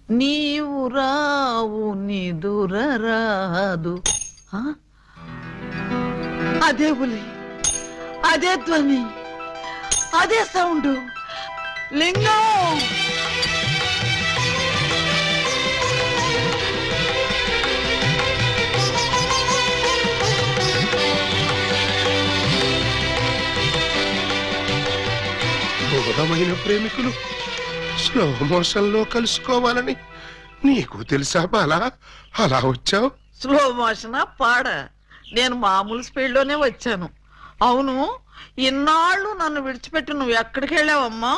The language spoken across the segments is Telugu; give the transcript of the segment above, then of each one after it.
నీవు రావు నిదురరాదు. అదే బులి, అదే ధ్వని, అదే సౌండ్. లింగం బోధమైన ప్రేమికులు స్లో మోషన్ లో కలుసుకోవాలని నీకు తెలుసా బాలా? అలా వచ్చావు. స్లో మోషనా పాడ? నేను మామూలు స్పీడ్ లోనే వచ్చాను. అవును, ఇన్నాళ్ళు నన్ను విడిచిపెట్టి నువ్వు ఎక్కడికి వెళ్ళావమ్మా?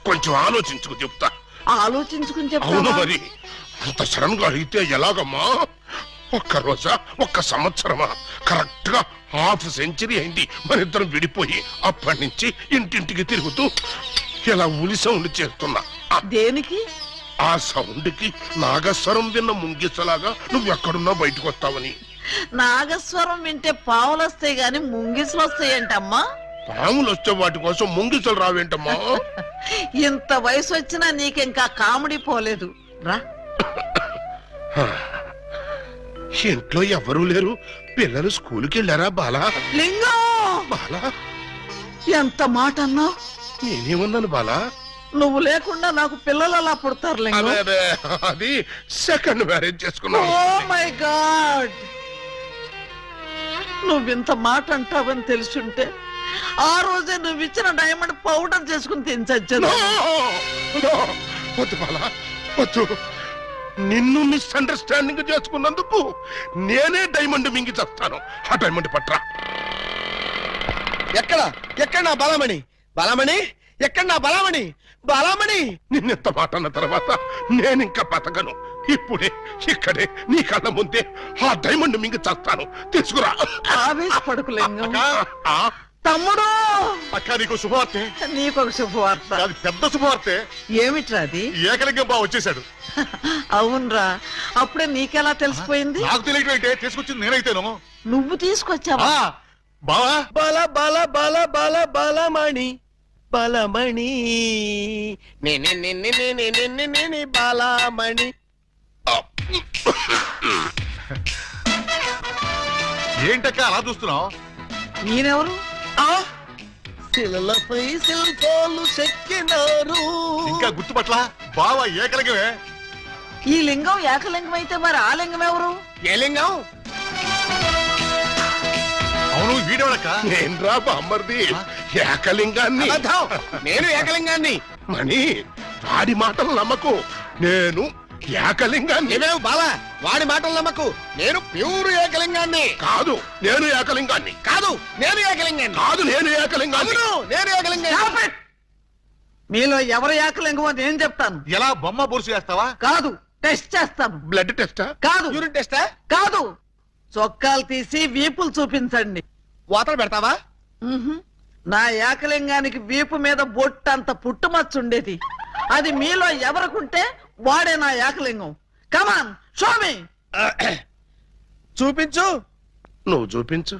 కొంచెం ఆలోచించుకు చెప్తా. ఆలోచించుకుని అవును చెప్తా. మరి అంత సడన్ గా అడిగితే ఎలాగమ్మా? ఒక్క రోజా, ఒక్క సంవత్సరమా? కరెక్ట్ గా హాఫ్ సెంచరీ అయింది మన ఇద్దరం విడిపోయి. అప్పటి నుంచి ఇంటింటికి తిరుగుతూ ఇలా ఉలి సౌండ్ చేస్తున్నా. దేనికి? ఆ సౌండ్ కి నాగస్వరం విన్న ముంగిసలాగా నువ్వెక్కడున్నా బయటకు వస్తావని. నాగస్వరం వింటే పావులు వస్తాయి గాని ముంగిసులు వస్తాయంటమ్మా. పాములు వచ్చే వాటి కోసం ముంగిసలు రావేంటమ్మా? ఇంత వయసు వచ్చినా నీకింకా కామెడీ పోలేదు రా. ఇంట్లో ఎవరూ లేరు. పిల్లలు స్కూల్కి వెళ్ళారా బాలా? లింగం, బాలా ఎంత మాట అన్నావు? నేనేమన్నాను బాలా? నువ్వు లేకుండా నాకు పిల్లలు అలా పుడతారు లింగం. అది సెకండ్ మ్యారేజ్ చేసుకున్నావు. ఓ మై గాడ్, నువ్వింత మాట అంటావని తెలుసుంటే ఆ రోజే నువ్వు ఇచ్చిన డైమండ్ పౌడర్ చేసుకుని తినచచ్చాను. వద్దు బాలా, వద్దు. నిన్ను మిస్అండర్స్టాండింగ్ చేసుకున్నందుకు నేనే డైమండ్ మింగి చేస్తాను. ఆ డైమండ్ పట్రా. ఎక్కడ ఎక్కడ నా బలమణి? బలమణి ఎక్కడ? నా బలమణి, బలమణి. నిన్నెంత మాట అన్న తర్వాత నేనింకా బతకను. ఇప్పుడే ఇక్కడే నీ కళ్ళ ముందే ఆ డైమండ్ మింగి చేస్తాను. తీసుకురా. ఆవేశపడకు లింగం. ఆ? తమ్ముడు, అక్క నీకు శుభవార్తె. నీకొక శుభవార్త. అది పెద్ద శుభవార్తె. ఏమిట్రా అది? ఏకలింగం బా వచ్చేసాడు. అవునరా, అప్పుడే నీకెలా తెలిసిపోయింది? నాకు తెలియటం ఏంటే, తీసుకొచ్చింది నేనైతేను. నువ్వు తీసుకొచ్చావా? బావా, బల బల బల బల బలమణి, బలమణి నేనే బలమణి. ఏంటక్క అలా చూస్తున్నావు? నేనెవరు? శిలలపై శిల్పాలు చెక్కినారు. ఇంకా గుర్తుపట్ల? బావా ఏకలింగమే. ఈ లింగం ఏకలింగం అయితే మరి ఆ లింగం ఎవరు? ఏ లింగం? అవును, వీడెవడక్క? నేన్రా బామ్మర్ది, ఏకలింగాన్ని. అబద్ధం, నేను ఏకలింగాన్ని. మణి, వాడి మాటలు నమ్మకు. నేను ఏకలింగాన్ని. నీవేం బాలా, వాడి మాటలు నమ్మకు. నేను ప్యూర్ ఏకలింగాన్ని. కాదు, నేను ఏకలింగాన్ని. కాదు, నేను ఏకలింగాన్ని. కాదు, నేను ఏకలింగాన్ని. అవును, నేను ఏకలింగాన్ని. Stop it! మీలో ఎవరు ఏకలింగమో నేను చెప్తాను. ఎలా బొమ్మ బొరుసు చేస్తావా? కాదు, టెస్ట్ చేస్తాను. బ్లడ్ టెస్టా? కాదు, యూరిన్ టెస్టా? కాదు, చొక్కాలు తీసి వీపులు చూపించండి. వాతలు పెడతావా? నా ఏకలింగానికి వీపు మీద బొట్టంత పుట్టుమచ్చు ఉండేది. అది మీలో ఎవరికుంటే వాడే నా ఏకలింగం. కమాన్, షో మీ. చూపించు. నువ్వు చూపించు.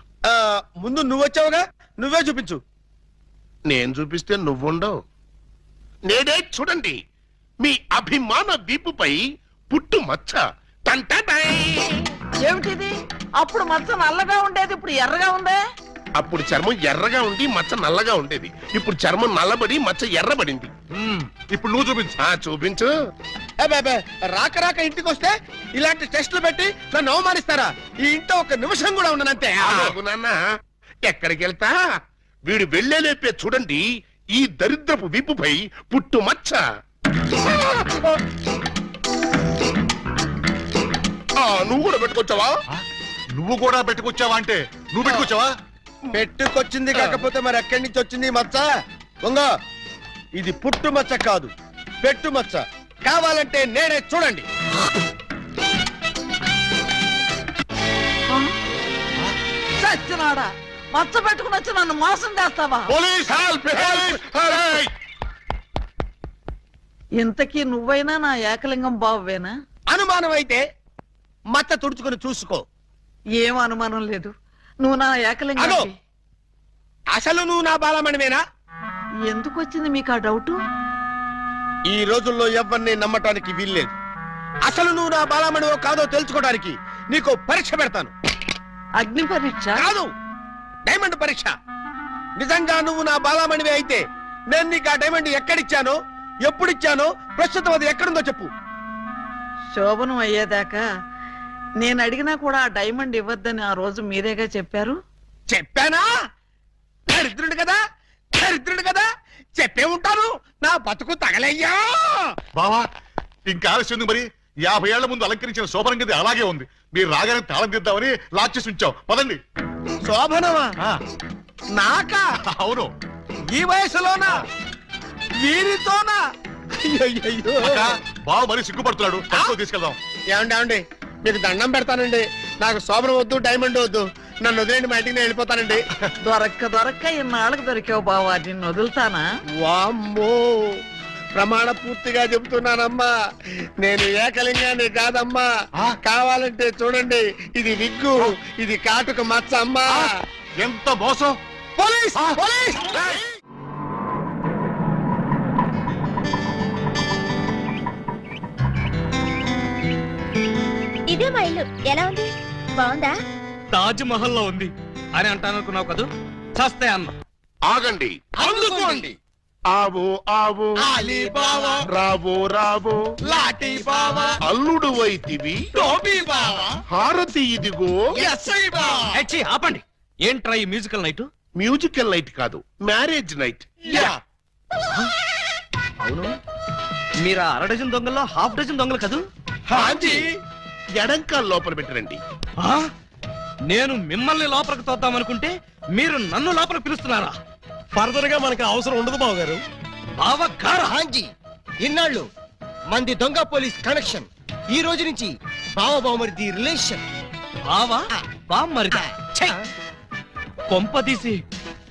ముందు నువ్వు వచ్చావుగా, నువ్వే చూపించు. నేను చూపిస్తే నువ్వుండవు. నేనే చూడండి, మీ అభిమాన వీపుపై పుట్టు మచ్చ. టంటటై. ఏమిటిది? అప్పుడు మచ్చ నల్లగా ఉండేది, ఇప్పుడు ఎర్రగా ఉందే. అప్పుడు చర్మం ఎర్రగా ఉండి మచ్చ నల్లగా ఉండేది. ఇప్పుడు చర్మం నల్లబడి మచ్చ ఎర్రబడింది. ఇప్పుడు నువ్వు చూపించు. చూపించు. రాక రాక ఇంటికి వస్తే ఇలాంటి టెస్టులు పెట్టి నన్ను అవమానిస్తారా? ఈ ఇంట్లో ఒక నిమిషం కూడా ఉండనంతే. ఆగు నాన్న, ఎక్కడికి వెళ్తా? వీడు వెళ్ళేలేపే చూడండి ఈ దరిద్రపు వీపుపై పుట్టు మచ్చ. నువ్వు కూడా పెట్టుకొచ్చావా? నువ్వు కూడా పెట్టుకొచ్చావా అంటే నువ్వు పెట్టుకొచ్చావా? పెట్టుకొచ్చింది కాకపోతే మరి ఎక్కడి నుంచి వచ్చింది ఈ మచ్చ? ఉంగో, ఇది పుట్టు మచ్చ కాదు, పెట్టు మచ్చ. కావాలంటే నేనే చూడండి. చచ్చినాడా, మచ్చ పెట్టుకుని వచ్చి నన్ను మోసం చేస్తావా? Police help! ఇంతకీ నువ్వైనా నా ఏకలింగం బావేనా? అనుమానం అయితే మచ్చ తుడుచుకుని చూసుకో. ఏం అనుమానం లేదు, నువ్వు నా ఏకలింగం. అదో, అసలు నువ్వు నా బాలమణివేనా? ఎందుకు వచ్చింది మీకు ఆ డౌట్? ఈ రోజుల్లో ఎవరిని నమ్మటానికి వీల్లేదు. అసలు నువ్వు నా బాలమణివో కాదో తెలుసుకోవడానికి నీకు పరీక్ష పెడతాను. అగ్ని పరీక్ష కాదు, డైమండ్ పరీక్ష. నిజంగా నువ్వు నా బాలమణివే అయితే నేను నీకు ఆ డైమండ్ ఎక్కడిచ్చానో, ఎప్పుడిచ్చానో, ప్రస్తుతం అది ఎక్కడుందో చెప్పు. శోభనం అయ్యేదాకా నేను అడిగినా కూడా ఆ డైమండ్ ఇవ్వద్దని ఆ రోజు మీరేగా చెప్పారు. చెప్పానా? దరిద్రుడు కదా, దరిద్రుడు కదా, చెప్పే ఉంటాను. నా బతుకు తగలయ్యా. బావా ఇంకా ఆలస్యం ఉంది మరి. 50 ఏళ్ల ముందు అలంకరించిన శోభనం గది అలాగే ఉంది. మీరు రాగానే తాళం తీద్దామని లాక్ చేసి ఉంచాం. పదండి. శోభనమా? ఆ, నాకా? అవును. ఈ వయసులోనా? వీరితోనా? అయ్యయ్యయ్యో. అక్క, బావ మరీ సిగ్గుపడుతున్నాడు. తక్కువ తీసుకెళ్దాం. ఏమండి మీకు దండం పెడతానండి. నాకు శోభనం వద్దు, డైమండ్ వద్దు. నన్ను వదిలేండి, మా ఇంటికి నేను వెళ్ళిపోతానండి. దొరక్క ఇన్నాళ్ళకు దొరికావు బావా, నిన్ను వదులుతానా? వామ్మో, ప్రమాణ పూర్తిగా చెబుతున్నానమ్మా, నేను ఏకలింగాన్ని కాదమ్మా. కావాలంటే చూడండి, ఇది విగ్గు, ఇది కాటుక మచ్చ అమ్మా. ఎంత మోసం! పోలీస్! పోలీస్! ఇదే మా ఇల్లు. ఎలా ఉంది? బాగుందా? తాజ్ మహల్ లో ఉంది అని అంటాననుకున్నావు కదూ? చస్తే అన్న. ఆగండి. అందుకోండి. ఆవో ఆవో అలీబాబా, రావో రావో లాఠీ బావా, అల్లుడు వైతివి టోపీ బావా, హారతి ఇదిగో. ఎస్ఐ బావా. ఏచ్చి, ఆపండి. ఏంట్రా ఈ మ్యూజికల్ నైట్? మ్యూజికల్ నైట్ కాదు, మ్యారేజ్ నైట్. యా. అవును, మీరు అర డజన్ దొంగల్లో హాఫ్ డజన్ దొంగలు కదూ? హాజీ. ఎడంకాల్ లోపల పెట్టరండి. ఆ? నేను మిమ్మల్ని లోపలికి తోద్దామనుకుంటే మీరు నన్ను లోపలికి పిలుస్తున్నారా? ఫర్దర్ గా మనకి అవసరం ఉండదు బావగారు. బావగారా? హాంజీ, ఇన్నాళ్ళు మంది దొంగ పోలీస్ కనెక్షన్, ఈ రోజు నుంచి బావ బావమరిది రిలేషన్. బావా బామ్మరిదా? ఛై! కొంపదీసి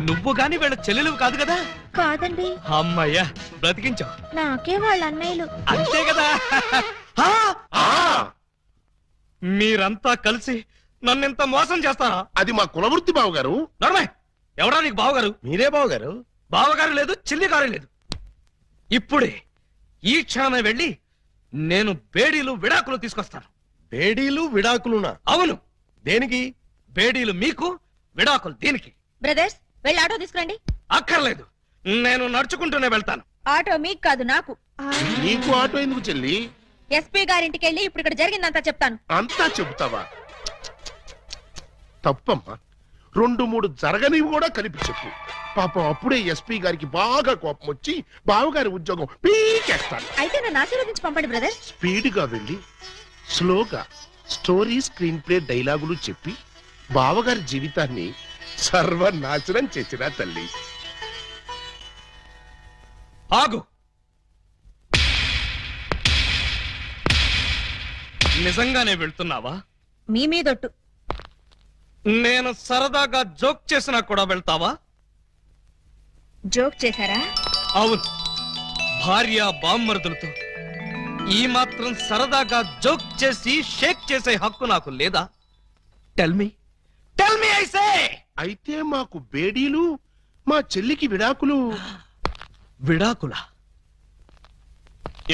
నువ్వు గాని వీళ్ళ చెల్లెలు కాదు కదా? కాదండి, అమ్మయ్యా, బ్రతికించావు. నాకే వాళ్ళ అన్నయ్యలు. అంతే కదా? ఆ! ఆ, మీరంతా కలిసి నన్నింత మోసం చేస్తారా? అది మా కులవృత్తి బావగారు. నడమే, ఎవడా నీకు బావగారు? మీరే బావగారు. బావగారు లేదు, చిల్లిగారు లేదు. ఇప్పుడే ఈ క్షణమే వెళ్ళి నేను బేడీలు విడాకులు తీసుకొస్తాను. బేడీలు విడాకులునా? అవును, దేనికి? బేడీలు మీకు, విడాకులు దీనికి. బ్రదర్స్, వెళ్ళి ఆటో తీసుకురండి. అక్కర్లేదు, నేను నడుచుకుంటూనే వెళ్తాను. ఆటో మీకు కాదు, నాకు. నీకు ఆటో ఎందుకు చెల్లి? ఎస్పీ గారింటికి వెళ్ళి ఇప్పుడు ఇక్కడ జరిగిందంతా చెప్తాను. అంతా చెబుతావా? తప్పమ్మా, 2-3 జరగనివి కూడా కలిపి చెప్పు. పాపం అప్పుడే ఎస్పీ గారికి బాగా కోపం వచ్చి బావగారి ఉద్యోగం పీకేస్తాడు. అయితే నన్ను ఆశీర్వదించి పంపండి బ్రదర్. స్పీడ్గా వెళ్ళి స్లోగా స్టోరీ, స్క్రీన్ ప్లే, డైలాగులు చెప్పి బావగారి జీవితాన్ని సర్వనాశనం చేసినా తల్లి. ఆగు. నిజంగానే వెళ్తున్నావా? మీ మీదొట్టు. నేను సరదాగా జోక్ చేసినా కూడా వెళ్తావా? జోక్ చేశారా? అవును, భార్య బామ్మరుదులతో ఈ మాత్రం సరదాగా జోక్ చేసి షేక్ చేసే హక్కు నాకు లేదా? టెల్ మీ ఐసే. అయితే మాకు బేడీలు, మా చెల్లికి విడాకులు. విడాకుల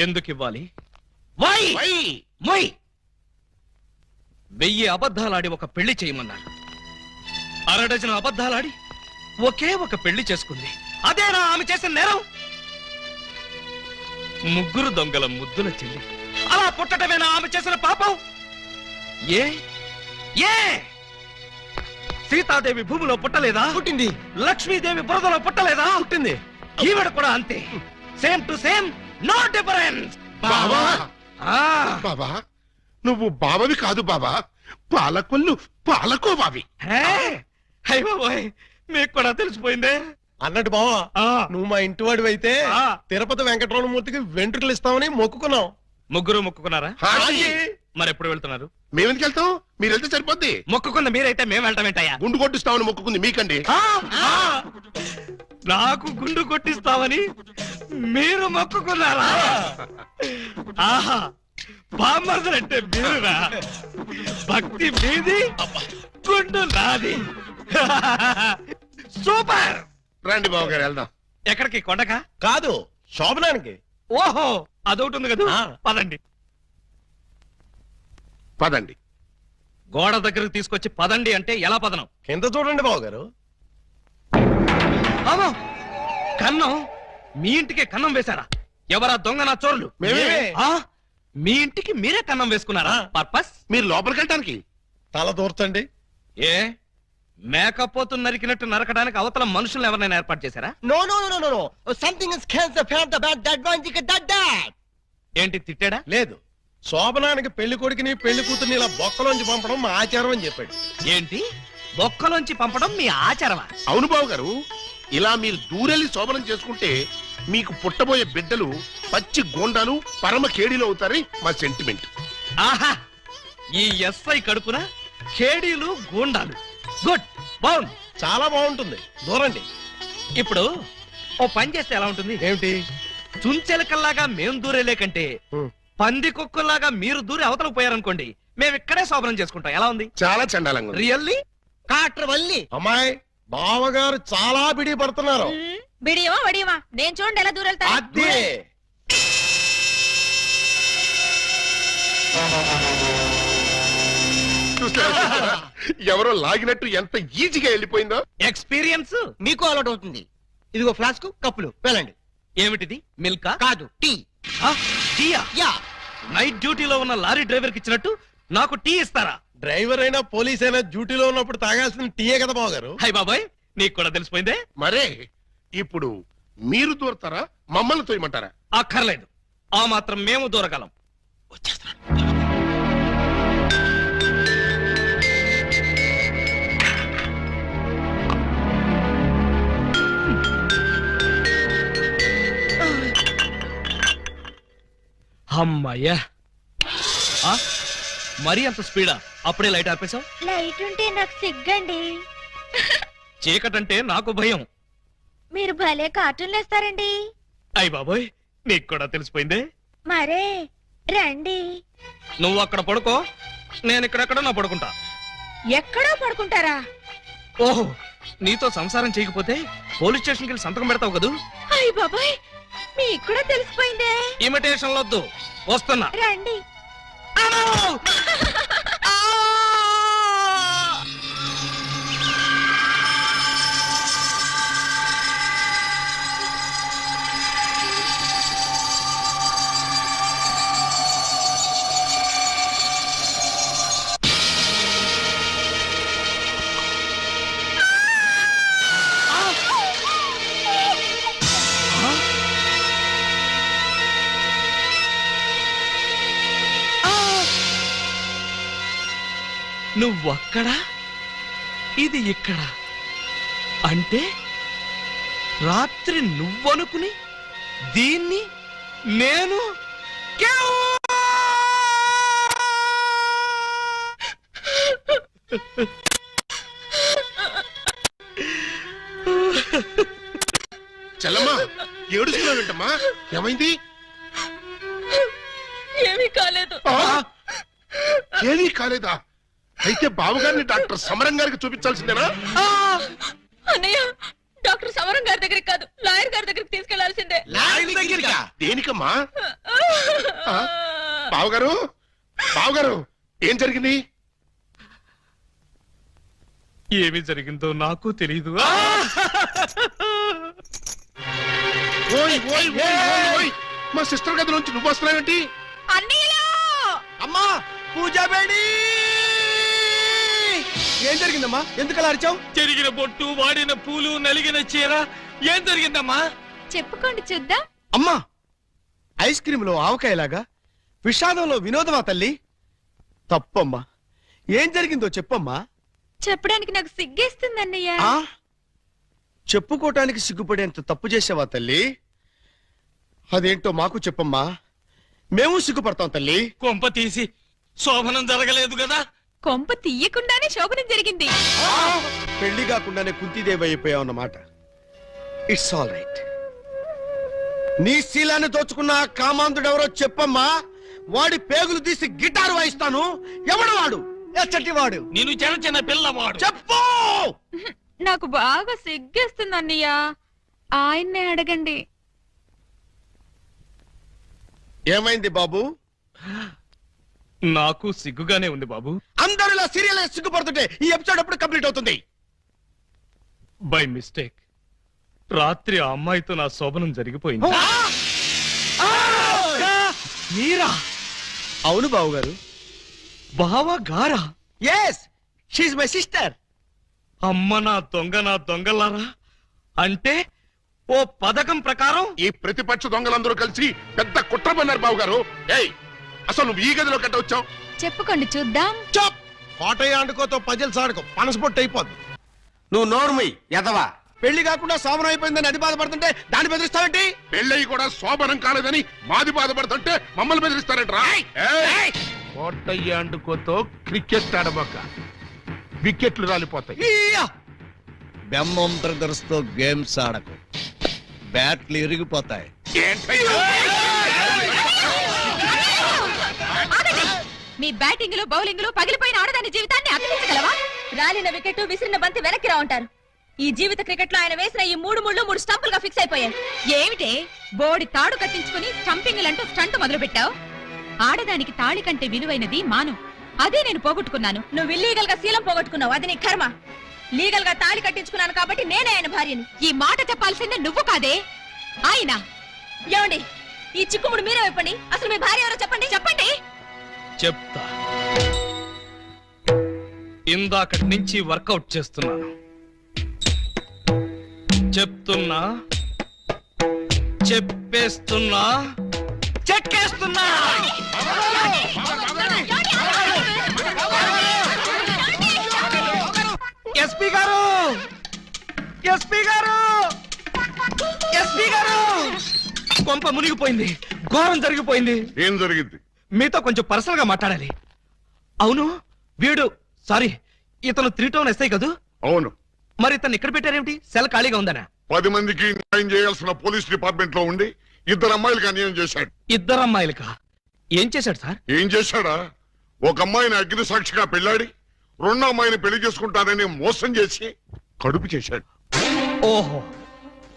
ఎందుకు ఇవ్వాలి? వై? మొయ్. 1000 అబద్ధాలాడి ఒక పెళ్లి చేయమన్నారు. 6 డజను అబద్ధాలాడి ఒకే ఒక పెళ్లి చేసుకుంది. అదేనా ఆమె చేసిన నేరం? 3 దొంగల ముద్దుల చెల్లి అలా పుట్టటమేనా ఆమె చేసిన పాపం? ఏ ఏ సీతాదేవి భూమిలో పుట్టలేదా? పుట్టింది. లక్ష్మీదేవి బురదలో పుట్టలేదా? పుట్టింది. ఈవిడ కూడా అంతే. Same to same, no difference. బావా, ఆ బాబా, నువ్వు బావవి కాదు బాబా, పాలకొల్లు పాలకోబావి. అయ్య బాబోయ్, మీకు కూడా తెలిసిపోయిందే. అన్నట్టు బావా, ఆ, నువ్వు మా ఇంటి వాడివి అయితే ఆ. తిరుపతి వెంకటరమణమూర్తికి వెంట్రుకలు ఇస్తామని మొక్కుకున్నాం. ముగ్గురు మొక్కుకున్నారా? హాజీ. మరి ఎప్పుడు వెళ్తున్నారు? మేమెందుకు వెళ్తాం? మీరు వెళ్తే సరిపోద్ది. మొక్కుకున్న మీరైతే మేము వెళ్ళటం ఏంటయ్యా? గుండు కొట్టిస్తామని మొక్కుకుంది మీకండి. ఆ, ఆ, నాకు గుండు కొట్టిస్తామని మీరు మొక్కుకున్నారా? ఆహా, బామ్మర్దలంటే మీరురా. భక్తి మీది, గుండు నాది. సూపర్. రండి బావగారు వెళ్దాం. ఎక్కడికి? కొండకా? కాదు, శోభనానికి. ఓహో అదొకటి ఉంది కదా ఆ. పదండి. పదండి. గోడ దగ్గరకు తీసుకొచ్చి పదండి అంటే ఎలా పదనం? కింద చూడండి బావగారు. అమ్మో! కన్నం మీ ఇంటికి కన్నం వేశారా? ఎవరా దొంగ నా చోరులు? మేమే. ఆ? మీ ఇంటికి మీరే కన్నం వేసుకున్నారా? పర్పస్ మీరు లోపలికి వెళ్ళటానికి తల దూర్చండి. ఏ మేకపోతు నరికినట్టు నరకడానికి అవతల మనుషులను ఎవరైనా ఏర్పాటు చేశారా? No no no no no something is cancer fan the bad that one thick that that. ఏంటి తిట్టాడా? లేదు, శోభనానికి పెళ్లి కొడుకుని పెళ్లి కూతుర్ని ఇలా బొక్కలోంచి పంపడం మా ఆచారం అని చెప్పాడు. ఏంటి బొక్కలోంచి పంపడం మీ ఆచారమా? అవును బాబు గారు, ఇలా మీరు దూరెళ్ళి శోభనం చేసుకుంటే మీకు పుట్టబోయే బిడ్డలు పచ్చి గోండాలు పరమ కేడీలు అవుతారని మా సెంటిమెంట్. ఆహా! ఈ ఎస్ఐ కడుపున కేడీలు గూండాలు. గుడ్, బాగుంది. చాలా బాగుంటుంది, దూరండి. ఇప్పుడు ఓ పని చేస్తే ఎలా ఉంటుంది? ఏమిటి? చుంచెలకల్లాగా మేం దూరేలే కంటే పంది కుక్కల్లాగా మీరు దూరి అవతలకు పోయారనుకోండి, మేము ఇక్కడే శోభనం చేసుకుంటాం. ఎలా ఉంది? చాలా చండాలంగా ఉంది. రియల్లీ? కాట్రవల్లి అమ్మాయి, బావగారు చాలా బిడి పడుతున్నారు. బిడియమా వడియమా నేను చూడండి ఎలా దూరెళ్తా. అదే చూసారా? ఎవరో లాగినట్టు ఎంత ఈజీగా వెళ్ళిపోయిందో. ఎక్స్పీరియన్స్ మీకు అలవాటు అవుతుంది. ఇదిగో ఫ్లాస్క్, కప్పులు వెళ్ళండి. ఏమిటిది? మిల్కా? కాదు, టీ. టీయా? యా. నైట్ డ్యూటీలో ఉన్న లారీ డ్రైవర్ కి ఇచ్చినట్టు నాకు టీ ఇస్తారా? డ్రైవర్ అయినా పోలీస్ అయినా డ్యూటీలో ఉన్నప్పుడు తాగాల్సిన టీయే కదా బావగారు. హై బాబాయ్, నీకు కూడా తెలిసిపోయిందే. మరే ఇప్పుడు మీరు దూరతారా, మమ్మల్ని తోయమంటారా? అక్కర్లేదు, ఆ మాత్రం మేము దూరగలం. వచ్చేస్తున్నాను. అమ్మయ్యా! ఆ? మరీ అంత స్పీడా? అప్పుడే లైట్ ఆపేశావు? లైట్ ఉంటే నాకు సిగ్గండి. చీకటంటే నాకు భయం. మీరు భలే కార్టూన్లు వేస్తారండి. అయ్ బాబోయ్, నీకు కూడా తెలిసిపోయిందే. మరే రండి. నువ్వు అక్కడ పడుకో, నేను ఇక్కడెక్కడ నా పడుకుంటా. ఎక్కడో పడుకుంటారా? ఓహో, నీతో సంసారం చేయకపోతే పోలీస్ స్టేషన్కి వెళ్ళి సంతకం పెడతావు కదూ. అయ్య బాబాయ్, మీకు కూడా తెలిసిపోయిందే. ఇమిటేషన్ వద్దు, వస్తున్నా. రండి. అమ్మో! ఆ! నువ్వక్కడా, ఇది ఇక్కడ. అంటే రాత్రి నువ్వనుకుని దీన్ని నేను చెల్లమ్మా, ఏడుస్తున్నావేంటమ్మా? ఏమైంది? ఏమీ కాలేదు. ఆ? ఏమీ కాలేదా? అయితే బావగారిని డాక్టర్ సమరం గారికి చూపించాల్సిందేనా? అన్నయ్య, డాక్టర్ సమరం గారి దగ్గరికి కాదు, లాయర్ గారి దగ్గరికి తీసుకెళ్లాల్సిందే. దేనికమ్మా? ఆ? బావగారు, బావగారు, ఏం జరిగింది? ఏమి జరిగిందో నాకు తెలీదు. ఓయ్ ఓయ్ ఓయ్ ఓయ్ ఓయ్, మా సిస్టర్ గది నుంచి నువ్వు వస్తున్నావేంటి? అమ్మా, పూజ బేడి. ఏం జరిగిందమ్మా? ఎందుకు అలా అరిచావు? చెరిగిన బొట్టు, వాడిన పూలు, నలిగిన చీర. ఏం జరిగిందమ్మా? చెప్పుకోండి చూద్దాం. అమ్మా, ఐస్ క్రీమ్ లో ఆవకాయలాగా విషాదంలో వినోదమా తల్లి? తప్పమ్మా, ఏం జరిగిందో చెప్పమ్మా. చెప్పడానికి నాకు సిగ్గేస్తుంది అన్నయ్య. ఆ? చెప్పుకోటానికి సిగ్గుపడేంత తప్పు చేసావా తల్లి? అదేంటో మాకు చెప్పమ్మా, మేము సిగ్గుపడతాం తల్లి. కొంప తీసి శోభనం జరగలేదు కదా? కొంప తీయకుండానే శోభనం జరిగింది. పెళ్లి కాకుండానే కుంతిదేవి అయిపోయావు అన్నమాట. It's all right. నీ శీలాన్ని దోచుకున్న ఆ కామాంధుడెవరో చెప్పమ్మా. వాడి పేగులు తీసి గిటారు వాయిస్తాను. ఎవడు వాడు? ఎచ్చటి వాడు? నేను చిన్న చిన్న పిల్లవాడు. చెప్పు. నాకు బాగా సిగ్గేస్తుంది అన్నయ్య, ఆయన్నే అడగండి. ఏమైంది బాబు? నాకు సిగ్గుగానే ఉంది బాబు. అందరూ ఇలా సీరియల్ సిగ్గుపడుతుంటే ఈ ఎపిసోడ్ ఎప్పుడు కంప్లీట్ అవుతుంది? బై మిస్టేక్ రాత్రి ఆ అమ్మాయితో నా శోభనం జరిగిపోయింది. మీరా? అవును బాబు గారు. బావా గారా? Yes, she my sister. అమ్మ నా దొంగలారా. అంటే ఓ పథకం ప్రకారం ఈ ప్రతిపక్ష దొంగలందరూ కలిసి పెద్ద కుట్ర పన్నారు బాబు గారు. ఏయ్, అసలు నువ్వు ఈ గదిలో కట్ట వచ్చావు? చెప్పుకోండి చూద్దాం. చాప్! కోటయ్య ఆడుకోతో పజిల్స్ ఆడుకో, పనసపొట్టు అయిపోద్ది. నువ్వు నోర్మి ఎదవా. పెళ్లి కాకుండా సోమరం అయిపోయిందని అది బాధపడుతుంటే దాన్ని బెదిరిస్తావేంటి? పెళ్ళయి కూడా శోభనం కాలేదని మాది బాధపడుతుంటే మమ్మల్ని బెదిరిస్తారంటరా? కోటయ్య అండుకోతో క్రికెట్ ఆడబోక వికెట్లు రాలిపోతాయి. ఈయ్యా! బెమ్మం బ్రదర్స్ తో గేమ్స్ ఆడకు, బ్యాట్లు ఇరిగిపోతాయి. ఏంటయ్యా? మీ బ్యాటింగ్ లో బౌలింగ్ లో పగిలిపోయిన ఆడదాని జీవితాన్ని అతికించగలవా? రాలిన వికెట్ విసిరిన బంతి వెనక్కి రా ఉంటారు. ఈ జీవిత క్రికెట్ లో ఆయన వేసిన ఈ 3 ముళ్ళు 3 స్టంపులుగా ఫిక్స్ అయిపోయాయి. ఏమిటే బోడి తాడు కట్టించుకుని స్టంపింగ్ అంటూ స్టంట్ మొదలు పెట్టావు? ఆడదానికి తాళి కంటే విలువైనది మాను. అదే నేను పోగొట్టుకున్నాను. నువ్వు ఇల్లీగల్ గా శీలం పోగొట్టుకున్నావు, అది నీ కర్మ. లీగల్ గా తాళి కట్టించుకున్నాను కాబట్టి నేనే ఆయన భార్యని. ఈ మాట చెప్పాల్సిందే నువ్వు కాదే ఆయన. ఏమండి, ఈ చిక్కుముడు మీరే చెప్పండి. అసలు మీ భార్య ఎవరో చెప్పండి. చెప్పండి. చెప్తా. ఇందాకటి నుంచి వర్కౌట్ చేస్తున్నాను. చెప్తున్నా, చెప్పేస్తున్నా, చెక్కేస్తున్నా. ఎస్పీ గారు, ఎస్పీ గారు, ఎస్పీ గారు! కొంప మునిగిపోయింది, ఘోరం జరిగిపోయింది. ఏం జరిగింది? మీతో కొంచెం పర్సనల్ గా మాట్లాడాలి. అవును, వీడు సారీ ఇతను 3 టౌన్ ఎస్ఐ కదూ? అవును. మరి ఇతను ఇక్కడ పెట్టారేమిటి? సెల్ ఖాళీగా ఉందనా? 10 మందికి న్యాయం చేయాల్సిన పోలీస్ డిపార్ట్మెంట్ లో ఉండి 2 అమ్మాయిలకు అన్యాయం చేశాడు. 2 అమ్మాయిలకా? ఏం చేశాడు సార్? ఏం చేశాడా? ఒక అమ్మాయిని అగ్ని సాక్షిగా పెళ్ళాడి 2వ అమ్మాయిని పెళ్లి చేసుకుంటానని మోసం చేసి కడుపు చేశాడు. ఓహో,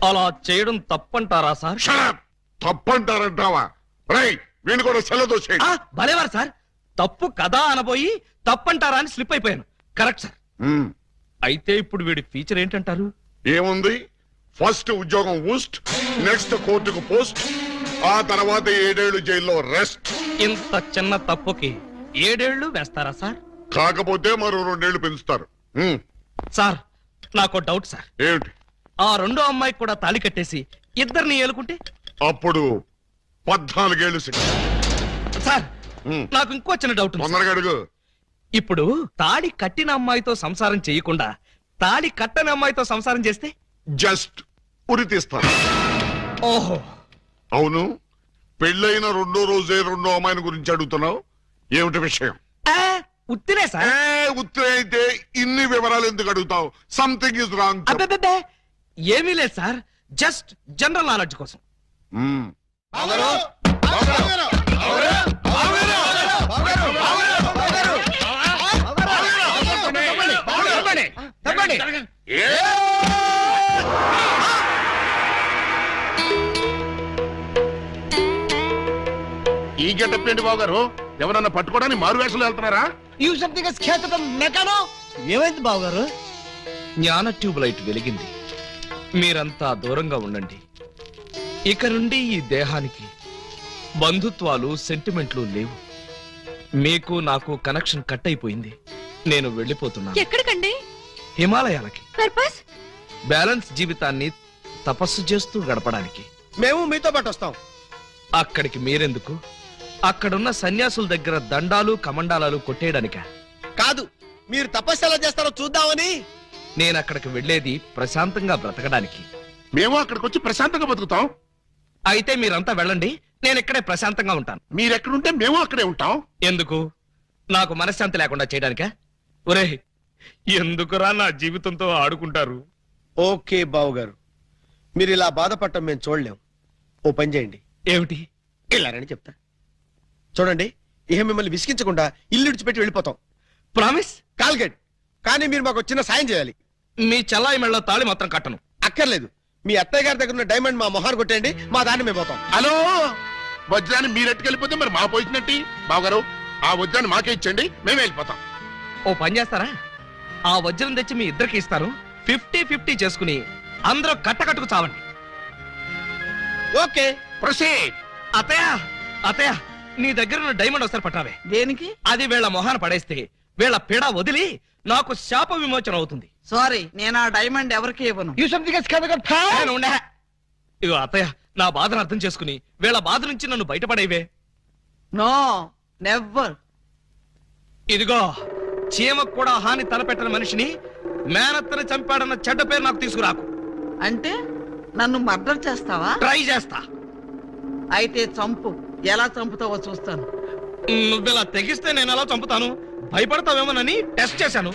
అలా చేయడం తప్పంటారా సార్? షడప్! తప్పంటారంటావా? రై, వీణు కూడా సెలదోసేయండి. భలేవారు సార్, తప్పు కదా అనబోయి తప్పంటారా అని స్లిప్ అయిపోయాను. Correct sir. అయితే ఇప్పుడు వీడి ఫీచర్ ఏంటంటారు? ఏముంది? ఫస్ట్ ఉద్యోగం ఊస్ట్, నెక్స్ట్ కోర్టుకు పోస్ట్, ఆ తర్వాత 7 ఏళ్లు జైల్లో రెస్ట్. ఇంత చిన్న తప్పుకి 7 ఏళ్లు వేస్తారా సార్? కాకపోతే మరో 2 ఏళ్లు పెంచుతారు. సార్, నాకు డౌట్ సార్. ఏమిటి? ఆ 2వ అమ్మాయికి కూడా తాళి కట్టేసి 2ని ఏలుకుంటే? అప్పుడు 14 ఏళ్లు శిక్ష. సార్, నాకు ఇంకో చిన్న డౌట్ ఉంది. తొందరగా అడుగు. ఇప్పుడు తాళి కట్టిన అమ్మాయితో సంసారం చేయకుండా తాళి కట్టని అమ్మాయితో సంసారం చేస్తే? జస్ట్ ఉరి తీస్తారు. ఓహో, అవును. పెళ్ళైన 2వ రోజే 2వ అమ్మాయిని గురించి అడుగుతున్నావు. ఏమిటి విషయం? ఉత్తినే సార్. ఉత్తరే అయితే ఇన్ని వివరాలు ఎందుకు అడుగుతావు? Something is wrong. అబ్బే, ఏమీ లేదు సార్, జస్ట్ జనరల్ నాలెడ్జ్ కోసం. ఈ గెటప్ ఏంటి బాబు గారు? ఎవరన్నా పట్టుకోవడానికి మారు వేషాలు వెళ్తున్నారా? ఏమైంది బాబు గారు? జ్ఞాన ట్యూబ్ లైట్ వెలిగింది. మీరంతా దూరంగా ఉండండి. ఇక నుండి ఈ దేహానికి బంధుత్వాలు, సెంటిమెంట్లు లేవు. మీకు నాకు కనెక్షన్ కట్ అయిపోయింది. నేను వెళ్ళిపోతున్నాను. ఎక్కడికండి? హిమాలయాలకి. పర్పస్? బ్యాలెన్స్ జీవితాన్ని తపస్సు చేస్తూ గడపడానికి. మేము మీతో పాటు వస్తాం. అక్కడికి మీరెందుకు? అక్కడున్న సన్యాసుల దగ్గర దండాలు కమండాలాలు కొట్టేయడానిక? కాదు, మీరు తపస్సు ఎలా చేస్తారో చూద్దామని. నేను అక్కడికి వెళ్ళేది ప్రశాంతంగా బ్రతకడానికి. మేము అక్కడికి వచ్చి ప్రశాంతంగా బతుకుతాం. అయితే మీరంతా వెళ్ళండి, నేను ఇక్కడే ప్రశాంతంగా ఉంటాను. మీరెక్కడుంటే మేము అక్కడే ఉంటాం. ఎందుకు? నాకు మనశ్శాంతి లేకుండా చేయడానికా? ఒరే, ఎందుకురా నా జీవితంతో ఆడుకుంటారు? ఓకే బావు గారు, మీరు ఇలా బాధపడటం మేము చూడలేం. ఓ పని చేయండి. ఏమిటి? ఇలారని చెప్తా. చూడండి, ఇహ మిమ్మల్ని విసిగించకుండా ఇల్లు విడిచిపెట్టి వెళ్ళిపోతాం. ప్రామిస్? కాల్గెట్. కానీ మీరు మాకు చిన్న సాయం చేయాలి. మీ చల్లాయి మెళ్ళ తాళి మాత్రం కట్టను. అక్కర్లేదు, మీ అత్తయ్య గారి దగ్గర ఉన్న డైమండ్ మా మొహాన్ని కొట్టేయండి, మా దాన్ని మేము పోతాం. హలో, వజ్రాన్ని మీరెట్టుకెళ్ళిపోతే మరి మా పోయినట్టి బావగారు ఆ వజ్రాన్ని మాకే ఇచ్చండి మేమే వెళ్ళిపోతాం. ఓ పని చేస్తారా, ఆ వజ్రం తెచ్చి మీ ఇద్దరికి ఇస్తాను, 50-50 చేసుకుని అందరూ కట్టకట్టుకు చావండి. Okay proceed. అతయ్య అతయ్య, నీ దగ్గర ఉన్న డైమండ్ ఒకసారి పట్టావే. దేనికి? అది వీళ్ళ మొహాన పడేస్తే వీళ్ళ పీడ వదిలి నాకు శాప విమోచన అవుతుంది. సారీ, నేను ఆ డైమండ్ ఎవరికి ఇవ్వను. నేను ఉండే. ఇగో అత్తయ్య, నా బాధను అర్థం చేసుకుని వీళ్ళ బాధ నుంచి నన్ను బయటపడేవే. No never. ఇదిగో, చీమకు కూడా హాని తలపెట్టని మనిషిని మేనత్తని చంపాడన్న చెడ్డ పేరు నాకు తీసుకురాకు. అంటే నన్ను మర్డర్ చేస్తావా? ట్రై చేస్తా. అయితే చంపు. ఎలా చంపుతావో చూస్తాను. నువ్వెలా తెగిస్తే నేను ఎలా చంపుతాను? భయపడతావేమోనని టెస్ట్ చేశాను.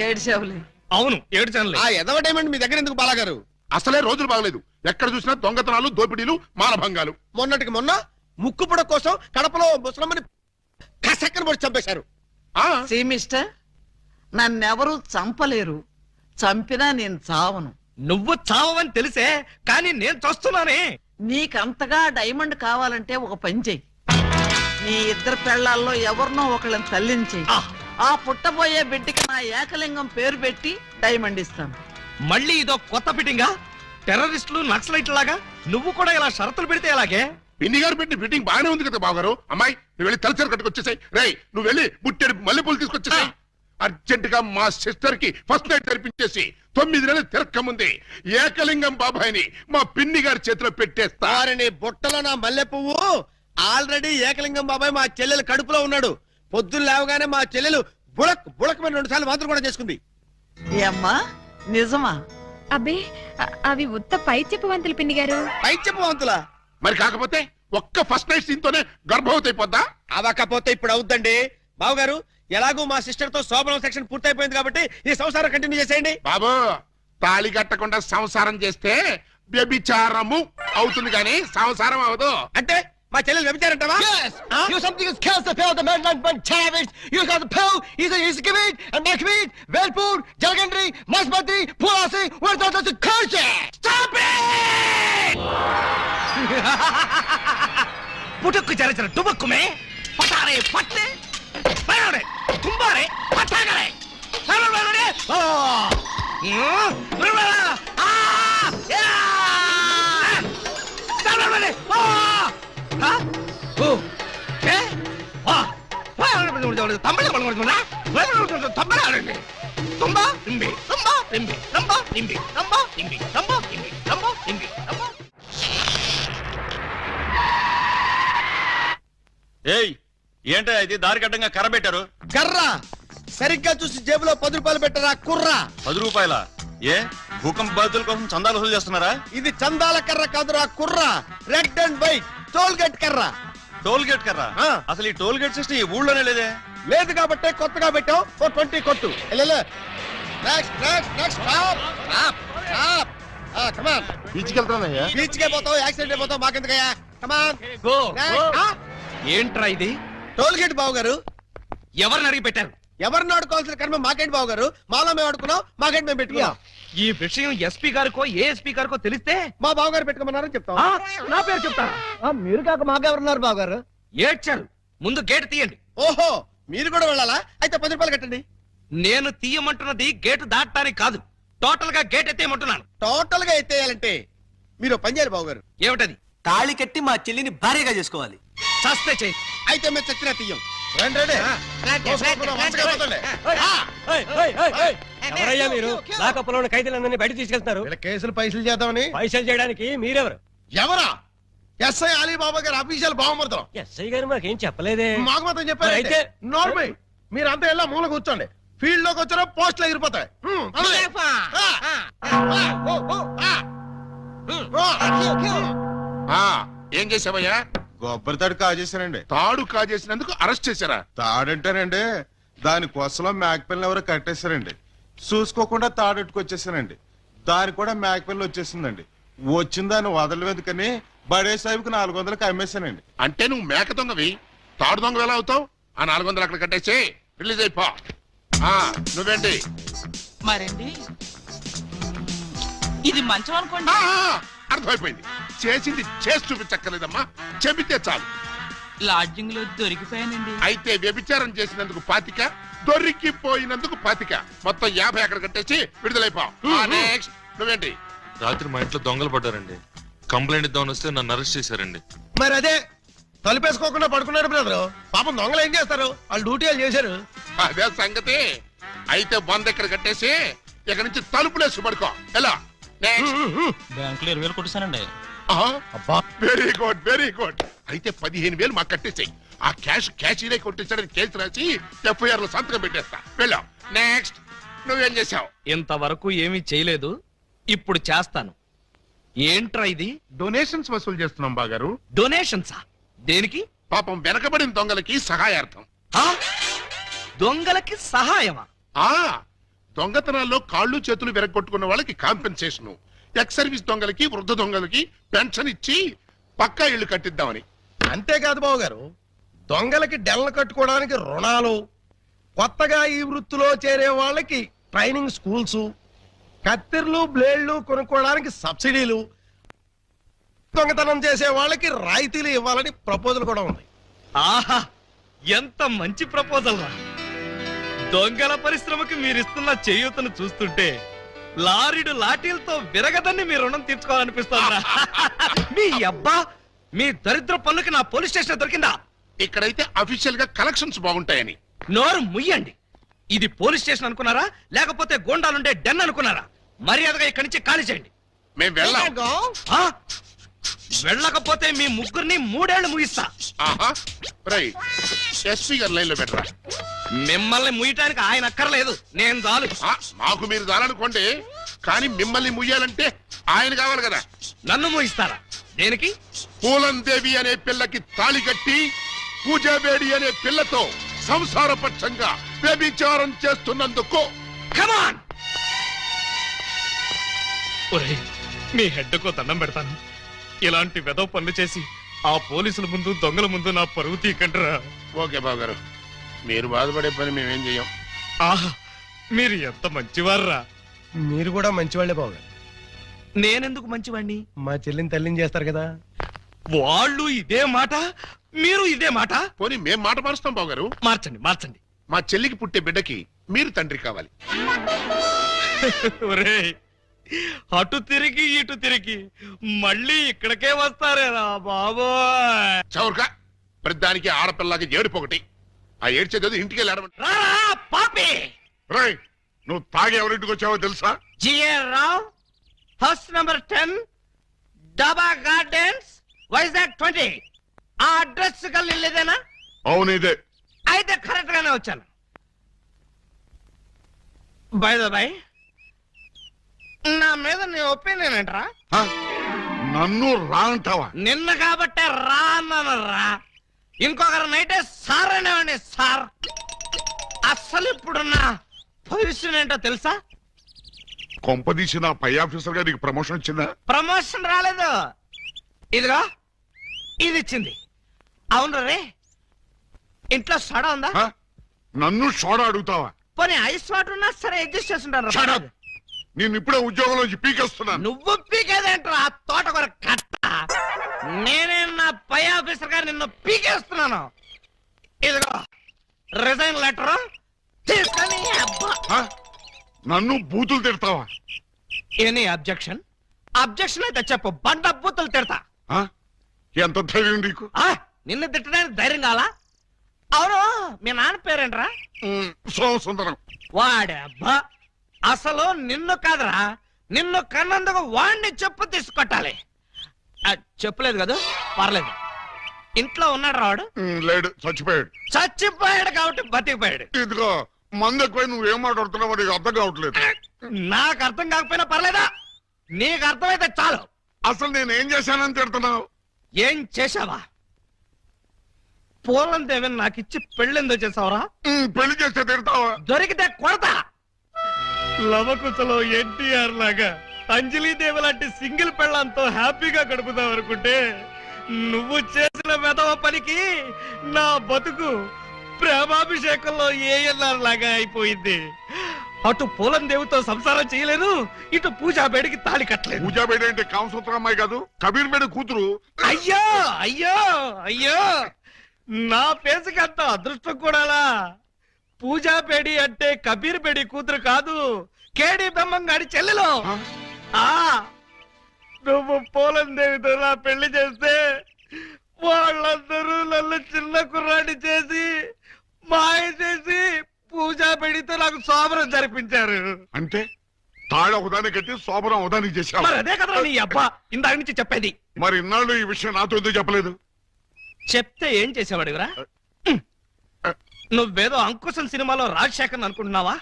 ఏడ్చావులే. అవును, ఏడ్చానులే. ఆ ఎదవ డైమండ్ మీ దగ్గర ఎందుకు బాలాగారు? అసలే రోజులు బాగలేదు. ఎక్కడ చూసినా దొంగతనాలు, దోపిడీలు, మానభంగాలు. మొన్నటికి మొన్న ముక్కుపుడ కోసం కడపలో ముసలమ్మని కసక్కన పొడి చంపేశారు. ఆ సి మిస్టర్, నన్నెవరూ చంపలేరు. చంపినా నేను చావను. నువ్వు చావని తెలిసే, కానీ నేను చస్తున్నానే. నీకంతగా డైమండ్ కావాలంటే ఒక పని చెయ్యి. నీ ఇద్దరు పెళ్లాల్లో ఎవరినో ఒకళ్ళని తల్లించేయి. ఆ. ఆ పుట్టబోయే బిడ్డకి నా ఏకలింగం పేరు పెట్టి డైమండ్ ఇస్తాను. మళ్ళీ ఇదో కొత్త ఫిట్టింగా? టెర్రరిస్టులు, నక్సలైట్ లాగా నువ్వు కూడా ఇలా షరతులు పెడితే ఎలాగే? పిన్ని గారు పెట్టిన ఫిట్టింగ్ బాగానే ఉంది కదా బావగారు. అమ్మాయి నువ్వు వెళ్ళి తలచరు కట్టుకొచ్చేసాయి. రేయ్ నువ్వు వెళ్ళి బుట్టెడు మల్లెపూలు తీసుకొచ్చేసాయి. అర్జెంట్ గా మా సిస్టర్ కి ఫస్ట్ నైట్ తెరిపించేసి 9 నెలలు తిరక్కముంది ఏకలింగం బాబాయిని మా పిన్ని గారి చేతిలో పెట్టేస్తా. వారిని బుట్టలో నా మల్లె పువ్వు. ఆల్రెడీ ఏకలింగం బాబాయ్ మా చెల్లెలు కడుపులో ఉన్నాడు. పొద్దున్న లేవగానే మా చెల్లెలు బుడక్ బుడకమైన 2 సార్లు మాత్రం కూడా చేసుకుంది. ఏ అమ్మా, నిజమా? అబ్బే, అవి ఉత్త పై చెప్పవంతులు పిన్ని గారు. పై చెప్పవంతులా? మరి కాకపోతే ఒక్క ఫస్ట్ నైట్ సీన్ తోనే గర్భవతి అయిపోద్దా? అవకపోతే ఇప్పుడు అవుద్దండి. బావగారు, ఎలాగూ మా సిస్టర్ తో శోభనం సెక్షన్ పూర్తయిపోయింది కాబట్టి ఈ సంసారం కంటిన్యూ చేసేయండి. బాబు, తాళి కట్టకుండా సంసారం చేస్తే వ్యభిచారము అవుతుంది కానీ సంసారం అవదు. అంటే మా చెల్లెలు వ్యభిచారంటావా? You something is kills the pill, the man one savage. You got the pill, he's giving it, and next week, Velpur, Jalgandri, Masbati, Pulasi, where's the curse? Stop it! पुटुक चले चले टुबक में पटारे पट्टे परोड़े कुंभारे पटागरे चलो बलोड़े ओ बलोड़ा आ या चलो बलोड़े ओ हाँ ओ क्या आ बलोड़े तंबले बलोड़े तंबले आड़े तुम्बा इंबी तुम्बा इंबी तुम्बा इंबी तुम्बा इंबी तुम्बा इंबी तुम्बा इंबी तुम्बा ఏయ్, ఏంటో ఇది దారి కట్టంగా కర్ర పెట్టారు? కర్ర సరిగ్గా చూసి జేబులో 10 రూపాయలు పెట్టరా కుర్రా. 10 రూపాయల? ఏ భూకంప బాధితుల కోసం చందాలు వసూలు చేస్తున్నారా? ఇది చందాల కర్ర కాదురా కుర్రా. Red and white toll gate కర్ర. టోల్ గేట్ కర్ర? ఆ. అసలు ఈ టోల్ గేట్ సిస్టమ్ ఈ ఊళ్ళోనే లేదే. లేదు కాబట్టి కొత్తగా పెట్టాం. 20 కొట్టు. Next next next stop stop stop. Come on. తీసుకెళ్తానయ్యా. బీచ్ కే పోతావు, యాక్సిడెంట్ అయిపోతావు, మాకెందుకయ్యా? కమాన్. గో ఏంట్రా ఇది? టోల్ గేట్ బావు గారు. ఎవరిని అడిగి పెట్టారు? ఎవరిని ఆడుకోవాల్సిన కర్మ మాకేంటి బావు గారు? మాలో మేము ఆడుకున్నాం, మాకేంటి మేము పెట్టుకున్నాం. ఈ విషయం ఎస్పీ గారికో ఏఎస్పీ గారికో తెలిస్తే మా బావు గారు పెట్టుకోమన్నారని చెప్తాం. ఆ, నా పేరు చెప్తా. మీరు కాక మాకెవరున్నారు బాబు గారు? ఏడ్చారు. ముందు గేటు తీయండి. ఓహో, మీరు కూడా వెళ్ళాలా? అయితే 10 రూపాయలు కట్టండి. నేను తీయమంటున్నది గేటు దాటడానికి కాదు, టోటల్ గా గేట్ ఎత్తేయమంటున్నాను. టోటల్ గా ఎత్తేయాలంటే మీరు పని చేయాలి బావు గారు. ఏమిటది? తాళి కట్టి మా చెల్లిని భార్యగా చేసుకోవాలి. చస్తే చేయి. అయితే మేము చచ్చినా తీయం. ఎవరయ్యా మీరు? లాకప్పులో ఉన్న ఖైదీలందరినీ బయట తీసుకెళ్తున్నారు. కేసులు పైసలు చేద్దామని. పైసలు చేయడానికి మీరెవరు? ఎవరా? ఎస్ఐ అలీబాబా గారు అఫీషియల్ బావమర్దం. ఎస్ఐ గారు మాకేం చెప్పలేదే. మాకు మాత్రం చెప్పారు. అయితే నార్మల్ మీరంతా ఎలా మూల కూర్చోండి. ఫీల్డ్ లోకి వచ్చారో పోస్టులు ఎగిరిపోతాయి. ఏం చేసావయ్యా? కొబ్బరి తాడు కాజేశానండి. తాడు కాజేసినందుకు అరెస్ట్ చేశారా? తాడంటారండి, దాని కోసలో మేకపిల్లని ఎవరో కట్టేశారండి. చూసుకోకుండా తాడెట్టుకొచ్చేసానండి. దాని కూడా మేకపిల్ల వచ్చేసిందండి. వచ్చిన దాన్ని వదలవేదుకని బడే సాహిబ్కి 400కి అమ్మేశానండి. అంటే నువ్వు మేక దొంగవి, తాడు దొంగ ఎలా అవుతావు? ఆ 400 అక్కడ కట్టేసి రిలీజ్ అయిపో. నువ్వేంటి? మరండి ఇది మంచం అనుకోండి. అర్థమైపోయింది. చేసింది చేసి చూపించక్కర్లేదమ్మా, చెబితే చాలు. లాడ్జింగ్ లో దొరికిపోయానండి. అయితే వ్యభిచారం చేసినందుకు 25, దొరికిపోయినందుకు 25, మొత్తం 50 అక్కడ కట్టేసి విడుదలైపో. నెక్స్ట్ నువ్వేంటి? రాత్రి మా ఇంట్లో దొంగలు పడ్డారండి. కంప్లైంట్ ఇద్దామని వస్తే నన్ను అరెస్ట్ చేశారండి. మరి అదే తలుపేసుకోకుండా పడుకున్నాడు బ్రదరు. పాపం దొంగలు ఏం చేస్తారు, వాళ్ళు డ్యూటీ వాళ్ళు చేశారు. అదే సంగతి. అయితే 100 ఎక్కడ కట్టేసి ఇక్కడ నుంచి తలుపులేసి పడుకో. ఎలా? నెక్స్ట్. బ్యాంకులో 20,000 కొట్టేశానండి. Very good, very good. అయితే 15,000 మాకు కట్టేసాయి. ఆ క్యాష్ ఇదే కొట్టేసాడని కేసు రాసి FIR లో సంతకం పెట్టేస్తా. వెళ్ళావు. నెక్స్ట్ నువ్వేం చేసావు? ఇంతవరకు ఏమీ చేయలేదు, ఇప్పుడు చేస్తాను. ఏంట్రా ఇది? డొనేషన్స్ వసూలు చేస్తున్నాం బాగారు. డొనేషన్సా? దేనికి? పాపం వెనకబడిన దొంగలకి సహాయార్థం. ఆ? దొంగలకి సహాయమా? ఆ దొంగతనాల్లో కాళ్ళు చేతులు విరగొట్టుకున్న వాళ్ళకి కాంపెన్సేషన్, ఎక్స్ సర్వీస్ దొంగలకి, వృద్ధ దొంగలకి పెన్షన్ ఇచ్చి పక్కా ఇళ్లు కట్టిద్దామని. అంతేకాదు బాబు గారు, దొంగలకి డెల్ల కట్టుకోవడానికి రుణాలు, కొత్తగా ఈ వృత్తిలో చేరే వాళ్ళకి ట్రైనింగ్ స్కూల్స్, కత్తిర్లు బ్లేడ్లు కొనుక్కోవడానికి సబ్సిడీలు, దొంగతనం చేసే వాళ్ళకి రాయితీలు ఇవ్వాలని ప్రపోజల్ కూడా ఉంది. ఆహా, ఎంత మంచి ప్రపోజల్ రా! దొంగల పరిశ్రమకి మీరిస్తున్న చేయూతను చూస్తుంటే లారీడు లాఠీలతో విరగదని మీ రుణం తీర్చుకోవాలనిపిస్తోందా? మీ అబ్బా, మీ దరిద్ర పనులకి నా పోలీస్ స్టేషన్ దొరికిందా? ఇక్కడైతే అఫీషియల్ గా కలెక్షన్స్ బాగుంటాయని. నోరు ముయ్యండి. ఇది పోలీస్ స్టేషన్ అనుకున్నారా, లేకపోతే గోండాలుండే డెన్ అనుకున్నారా? మర్యాదగా ఇక్కడి నుంచి ఖాళీ చేయండి. మేము వెళ్ళాం. ఆ? వెళ్ళకపోతే మీ ముగ్గురిని 3 ఏళ్లు ముగిస్తా. ఆహా, రైట్. ఎస్పీ గారు లైన్ లో పెట్టరా. మిమ్మల్ని ముయ్యటానికి ఆయన అక్కర్లేదు, నేను చాలు. మాకు మీరు దాలనుకోండి, కానీ మిమ్మల్ని ముయ్యాలంటే ఆయన కావాలి కదా. నన్ను ముగిస్తారా? దేనికి? పూలందేవి అనే పిల్లకి తాళి కట్టి పూజాబేడి అనే పిల్లతో సంసారపక్షంగా వ్యభిచారం చేస్తున్నందుకు. కమాన్! ఒరేయ్, మీ హెడ్కో దండం పెడతాను. ఇలాంటి వెదవ పనులు చేసి ఆ పోలీసుల ముందు, దొంగల ముందు నా పరువు తీకంటరా. ఓకే బాబు గారు, మీరు బాధపడే పని మేమేం చెయ్యం. ఆహా, మీరు ఎంత మంచివార్రా. మీరు కూడా మంచివాళ్లే బాబు గారు. నేనెందుకు మంచివాణ్ణి? మా చెల్లిని తల్లిని చేస్తారు కదా. వాళ్ళు ఇదే మాట, మీరు ఇదే మాట. పోనీ మేం మాట మారుస్తాం బాబు గారు. మార్చండి, మార్చండి. మా చెల్లికి పుట్టే బిడ్డకి మీరు తండ్రి కావాలి. ఒరేయ్, అటు తిరిగి ఇటు తిరిగి మళ్ళీ ఇక్కడికే వస్తారేరా బాబోయ్. చౌర్గా ప్రతిదానికి ఆడపిల్లకి ఏడుపొకటి. ఆ ఏడ్చేది ఇంటికి వెళ్ళాడమంట. రారా పాపి! రేయ్, నువ్వు తాగి ఎవరింటికి వచ్చావో తెలుసా? జిఆర్ రావు, హౌస్ నంబర్ 10, డబా గార్డెన్స్, వైజాగ్ 20. ఆ అడ్రస్ కలిదేనా? అవును, ఇదే. అయితే కరెక్ట్ గానే వచ్చాను. బై ద బై, నా మీద నీ ఒపీనియన్ ఏంట్రా? నన్ను రా అంటావా? నిన్న కాబట్టే రా అన్నాను రా. ఇంకొకరు నైటే సార్ అనేవాడిని సార్. అస్సలు ఇప్పుడున్న పొజిషన్ ఏంటో తెలుసా? కొంపదీసి నా పై ఆఫీసర్ గా నీకు ప్రమోషన్ వచ్చిందా? ప్రమోషన్ రాలేదు, ఇదిగో ఇది ఇచ్చింది. అవును రే, ఇంట్లో సోడా ఉందా? నన్ను సోడా అడుగుతావా? పోనీ ఐస్ వాటర్ ఉన్నా సరే అడ్జస్ట్ చేస్తుంటాను. నేను ఇప్పుడే ఉద్యోగంలోంచి పీకేస్తున్నాను. నువ్వు పీకేదేంట్రా తోటకూర కట్ట? నేనే నా పై ఆఫీసర్ గారు నిన్ను పీకేస్తున్నాను. ఇదిగో రిజైన్ లెటర్ తీసుకొని. నన్ను బూతులు తిడతావా? Any objection? అబ్జెక్షన్ అయితే చెప్పు, బండ బూతులు తిడతా. ఎంత ధైర్యం నీకు? నిన్ను తిట్టడానికి ధైర్యం కావాలా? అవును, మీ నాన్న పేరేంట్రా? సోమసుందరం. వాడబ్బా, అసలు నిన్ను కాదురా, నిన్ను కన్నందుకు వాడిని చెప్పు తీసుకొట్టాలి. చెప్పలేదు కదా, పర్లేదు. ఇంట్లో ఉన్నాడు రావాడు? లేడు, చచ్చిపోయాడు. చచ్చిపోయాడు కాబట్టి బతికిపోయాడు. ఇదిగో మందు ఎక్కువ నువ్వేం మాట్లాడుతున్నావు నీకు అర్థం కావట్లేదు. నాకు అర్థం కాకపోయినా పర్లేదా? నీకు అర్థమైతే చాలు. అసలు నేను ఏం చేశానని తిడుతున్నావు? ఏం చేశావా? పూలం దేవిని నాకు ఇచ్చి పెళ్ళెందుకు చేసావురా? పెళ్లి చేస్తే తిడతావా? దొరికితే కొడతా. లవకుశలో ఎన్టీఆర్ లాగా అంజలీదేవి లాంటి సింగిల్ పెళ్ళంతో హ్యాపీగా గడుపుదాం అనుకుంటే నువ్వు చేసిన వెధవ పనికి నా బతుకు ప్రేమాభిషేకంలో ఏఎన్ఆర్ లాగా అయిపోయింది. అటు పూలం దేవుతో సంసారం చేయలేను, ఇటు పూజా బేడికి తాళి కట్టలేను. పూజా బేడ అంటే కామసూత్ర అమ్మాయి కాదు, కబీర్ బేడ కూతురు. అయ్యో అయ్యో అయ్యో, నా ఫేస్కి అంత అదృష్టం కూడాలా? పూజా బేడి అంటే కబీర్ బేడి కూతురు కాదు, కేడి బ్రహ్మంగాడి చెల్లెలు. ఆ నువ్వు పూలం దేవితో నా పెళ్లి చేస్తే వాళ్ళందరూ నన్ను చిన్న కుర్రాడి చేసి మాయ చేసి పూజా బేడితో నాకు సోమరం జరిపించారు. అంటే తాళ ఉదాని కట్టి శోభనం ఉదానికి చేశావు. మరి అదే కదా నీ అబ్బా ఇందాక నుంచి చెప్పేది. మరి ఇన్నాళ్ళు ఈ విషయం నాతో ఎందుకు చెప్పలేదు? చెప్తే ఏం చేసేవాడివిరా? నువ్వేదో అంకుశం సినిమాలో రాజశేఖర్ అనుకుంటున్నావా?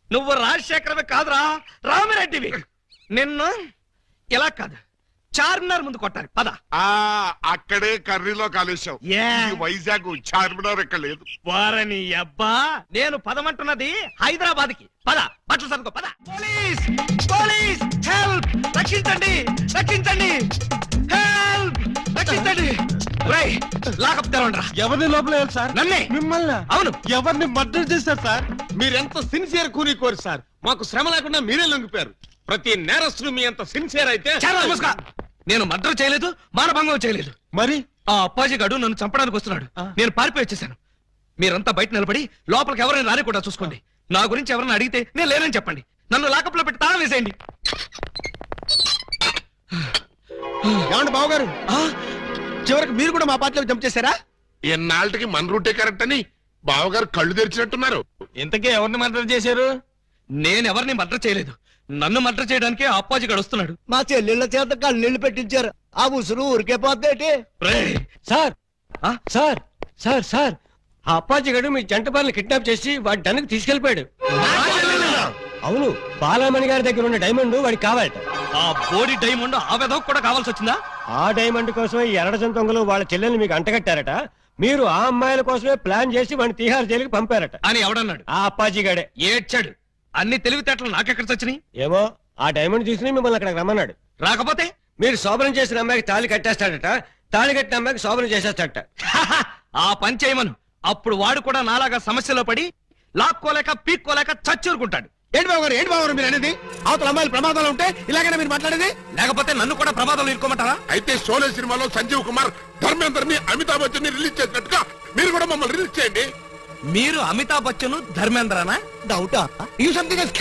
నువ్వు రాజశేఖరమే కాదురా, రామిరెడ్డివి. నిన్ను ఇలా కాదు, చార్మినార్ ముందు కొట్టాలి. పద. అక్కడే కర్రీలో కాలేశావు. ఏ? ఈ వైజాగ్ చార్మినార్ ఎక్కడ లేదు. వారని అబ్బా, నేను పదమంటున్నది హైదరాబాద్ కి. పద, బట్టలు సరుకో. పద. Police police, help! రక్షించండి రక్షించండి, హెల్ప్! రక్షించండి. లాకప్ తెరవండ్రా. ఎవరిని లోపల సార్? నన్నే. మిమ్మల్ని? అవును. ఎవరిని మర్డర్ చేశారు సార్? మీరెంత సిన్సియర్ కూని కోరు సార్. మాకు శ్రమ లేకుండా మీరే లొంగిపోయారు. ప్రతి నేరస్తులు మీ అంత సిన్సియర్ అయితే. చాలా నమస్కా. నేను మర్డర్ చేయలేదు, మానభంగం చేయలేదు. మరి ఆ అప్పాజీ గాడు నన్ను చంపడానికి వస్తున్నాడు. నేను పారిపోయి వచ్చేసాను. మీరంతా బయట నిలబడి లోపలికి ఎవరైనా రాని కూడా చూసుకోండి. నా గురించి ఎవరైనా అడిగితే నేను లేనని చెప్పండి. నన్ను లాకప్ లో పెట్టి తాళం వేసేయండి. ఏమండి బావగారు, చివరికి మీరు కూడా మా పార్టీలో జంప్ చేశారా? ఎన్నాళ్ళకి మన రూటే కరెక్ట్ అని బావగారు కళ్ళు తెరిచినట్టున్నారు. ఇంతకీ ఎవరిని మర్డర్ చేశారు? నేను ఎవరిని మర్డర్ చేయలేదు. నన్ను మర్డర్ చేయడానికి ఆ అప్పాజీ గాడు వస్తున్నాడు. మా చెల్లెళ్ళ చేత కళ్ళీళ్ళు పెట్టించారు. ఆ ఉసురు ఊరికే పోద్దేటి? రేయ్! సార్ ఆ? సార్ సార్ సార్ ఆ అప్పాజీ గడు మీ జంట బాలని కిడ్నాప్ చేసి వాడి డన్నుకి తీసుకెళ్లిపోయాడు. అవును, బాలమణి గారి దగ్గర ఉన్న డైమండ్ వాడికి కావాలట. ఆ బోడి డైమండ్ ఆ వెధవ కూడా కావాల్సి వచ్చిందా? ఆ డైమండ్ కోసమే ఈ ఎర్రజం దొంగలు వాళ్ళ చెల్లెల్ని మీకు అంటగట్టారట. మీరు ఆ అమ్మాయిల కోసమే ప్లాన్ చేసి వాడిని తీహార్ జైలుకి పంపారట అని ఎవడన్నాడు? ఆ అప్పాజీ గడే. ఏడ్చాడు. అన్ని తెలివితేటలు నాకెక్కడ చచ్చినాయి? ఏమో ఆ డైమండ్ తీసుకుని మిమ్మల్ని అక్కడికి రమ్మన్నాడు. రాకపోతే మీరు శోభనం చేసిన అమ్మాయికి తాళి కట్టేస్తాడట, తాళి కట్టిన అమ్మాయికి శోభనం చేసేస్తాడట. ఆ పని చేయమను. అప్పుడు వాడు కూడా నాలాగా సమస్యలో పడి లాక్కోలేక పీక్కోలేక చచ్చూరుకుంటాడు. ఏంటి బావగారు, ఏంటి బావగారు మీరు అనేది? అవతల అమ్మాయిలు ప్రమాదాలు ఉంటే ఇలాగైనా మీరు మాట్లాడేది? లేకపోతే నన్ను కూడా ప్రమాదంలో ఇరుకోమంటారా? అయితే షోలే సినిమాలో సంజీవ్ కుమార్ ధర్మేందర్ని అమితాబ్ బచ్చన్ ని రిలీజ్ చేసినట్టుగా మీరు కూడా మమ్మల్ని రిలీజ్ చేయండి. మీరు అమితాబ్ బచ్చన్ ధర్మేంద్రనా? డౌటా? You something